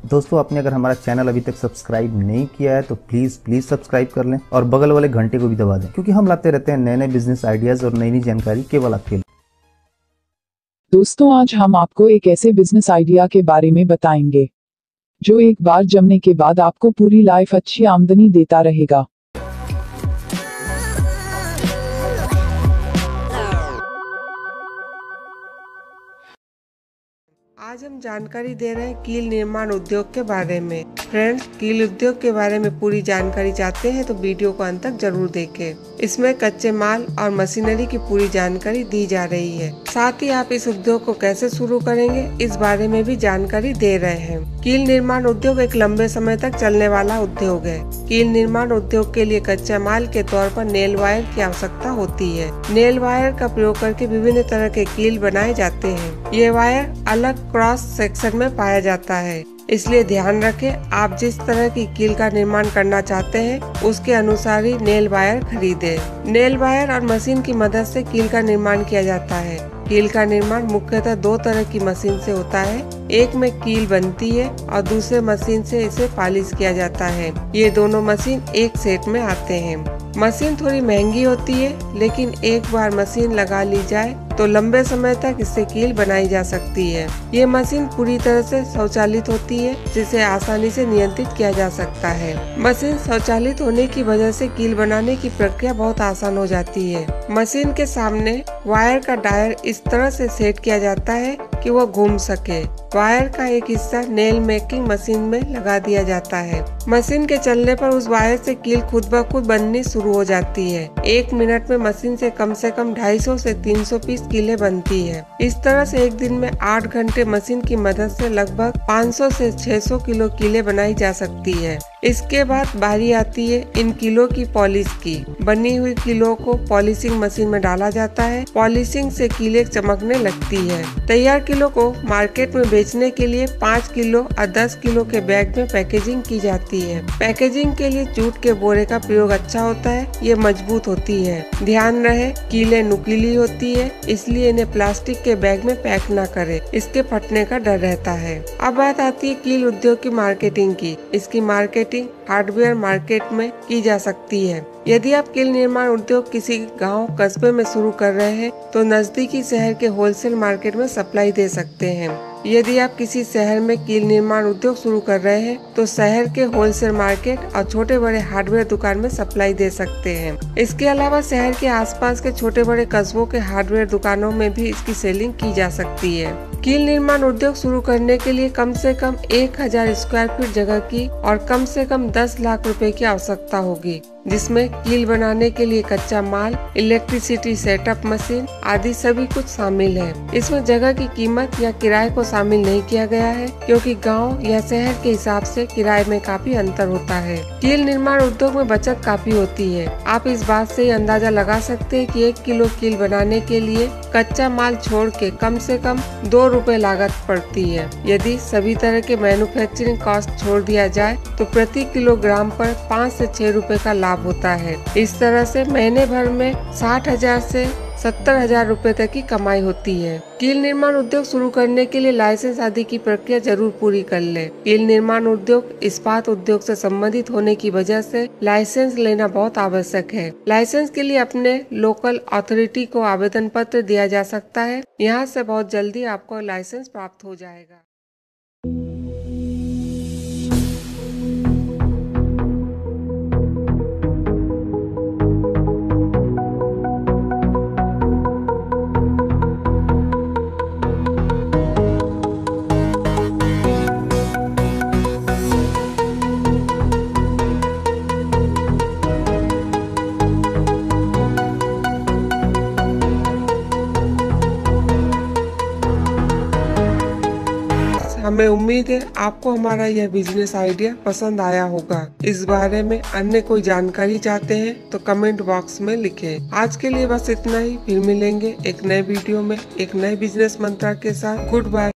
दोस्तों आपने अगर हमारा चैनल अभी तक सब्सक्राइब नहीं किया है तो प्लीज सब्सक्राइब कर लें और बगल वाले घंटे को भी दबा दें, क्योंकि हम लाते रहते हैं नए नए बिजनेस आइडियाज और नई नई जानकारी केवल आपके लिए। दोस्तों आज हम आपको एक ऐसे बिजनेस आइडिया के बारे में बताएंगे जो एक बार जमने के बाद आपको पूरी लाइफ अच्छी आमदनी देता रहेगा। आज हम जानकारी दे रहे हैं कील निर्माण उद्योग के बारे में। फ्रेंड्स, कील उद्योग के बारे में पूरी जानकारी चाहते हैं तो वीडियो को अंत तक जरूर देखें। इसमें कच्चे माल और मशीनरी की पूरी जानकारी दी जा रही है। साथ ही आप इस उद्योग को कैसे शुरू करेंगे इस बारे में भी जानकारी दे रहे हैं। कील निर्माण उद्योग एक लंबे समय तक चलने वाला उद्योग है। कील निर्माण उद्योग के लिए कच्चा माल के तौर पर नेल वायर की आवश्यकता होती है। नेल वायर का प्रयोग करके विभिन्न तरह के कील बनाए जाते हैं। ये वायर अलग क्रॉस सेक्शन में पाया जाता है, इसलिए ध्यान रखें आप जिस तरह की कील का निर्माण करना चाहते हैं उसके अनुसार ही नेल वायर खरीदें। नेल वायर और मशीन की मदद से कील का निर्माण किया जाता है। कील का निर्माण मुख्यतः दो तरह की मशीन से होता है। एक में कील बनती है और दूसरे मशीन से इसे पॉलिश किया जाता है। ये दोनों मशीन एक सेट में आते हैं। मशीन थोड़ी महंगी होती है, लेकिन एक बार मशीन लगा ली जाए तो लंबे समय तक इससे कील बनाई जा सकती है। ये मशीन पूरी तरह से स्वचालित होती है, जिसे आसानी से नियंत्रित किया जा सकता है। मशीन स्वचालित होने की वजह से कील बनाने की प्रक्रिया बहुत आसान हो जाती है। मशीन के सामने वायर का डायल इस तरह से सेट किया जाता है कि वह घूम सके। वायर का एक हिस्सा नेल मेकिंग मशीन में लगा दिया जाता है। मशीन के चलने पर उस वायर से कील खुद ब खुद बननी शुरू हो जाती है। 1 मिनट में मशीन से कम 250 से 300 पीस कीलें बनती है। इस तरह से एक दिन में 8 घंटे मशीन की मदद से लगभग 500 से 600 किलो कीलें बनाई जा सकती है। इसके बाद बारी आती है इन कीलों की पॉलिश की। बनी हुई कीलों को पॉलिशिंग मशीन में डाला जाता है। पॉलिशिंग से कीलें चमकने लगती है। तैयार कीलों को मार्केट में बेचने के लिए 5 किलो और 10 किलो के बैग में पैकेजिंग की जाती है। पैकेजिंग के लिए जूट के बोरे का प्रयोग अच्छा होता है। ये मजबूत होती है। ध्यान रहे कीलें नुकीली होती है, इसलिए इन्हें प्लास्टिक के बैग में पैक न करें, इसके फटने का डर रहता है। अब बात आती है कील उद्योग की मार्केटिंग की। इसकी मार्केटिंग हार्डवेयर मार्केट में की जा सकती है। यदि आप कील निर्माण उद्योग किसी गांव कस्बे में शुरू कर रहे हैं तो नजदीकी शहर के होलसेल मार्केट में सप्लाई दे सकते हैं। यदि आप किसी शहर में कील निर्माण उद्योग शुरू कर रहे हैं तो शहर के होलसेल मार्केट और छोटे बड़े हार्डवेयर दुकान में सप्लाई दे सकते हैं। इसके अलावा शहर के आसपास के छोटे बड़े कस्बों के हार्डवेयर दुकानों में भी इसकी सेलिंग की जा सकती है। कील निर्माण उद्योग शुरू करने के लिए कम से कम 1000 स्क्वायर फीट जगह की और कम से कम 10 लाख रुपए की आवश्यकता होगी, जिसमें कील बनाने के लिए कच्चा माल, इलेक्ट्रिसिटी सेटअप मशीन आदि सभी कुछ शामिल है। इसमें जगह की कीमत या किराए को शामिल नहीं किया गया है, क्योंकि गांव या शहर के हिसाब से किराए में काफी अंतर होता है। कील निर्माण उद्योग में बचत काफी होती है। आप इस बात से अंदाजा लगा सकते हैं कि 1 किलो कील बनाने के लिए कच्चा माल छोड़ के कम से कम 2 रुपए लागत पड़ती है। यदि सभी तरह के मैन्युफैक्चरिंग कॉस्ट छोड़ दिया जाए तो प्रति किलोग्राम पर 5 से 6 रुपए का लाभ होता है। इस तरह से महीने भर में 60,000 से 70,000 रुपए तक की कमाई होती है। कील निर्माण उद्योग शुरू करने के लिए लाइसेंस आदि की प्रक्रिया जरूर पूरी कर ले। कील निर्माण उद्योग इस्पात उद्योग से संबंधित होने की वजह से लाइसेंस लेना बहुत आवश्यक है। लाइसेंस के लिए अपने लोकल अथॉरिटी को आवेदन पत्र दिया जा सकता है। यहाँ से बहुत जल्दी आपको लाइसेंस प्राप्त हो जाएगा। हमें उम्मीद है आपको हमारा यह बिजनेस आइडिया पसंद आया होगा। इस बारे में अन्य कोई जानकारी चाहते हैं तो कमेंट बॉक्स में लिखें। आज के लिए बस इतना ही। फिर मिलेंगे एक नए वीडियो में एक नए बिजनेस मंत्र के साथ। Good bye.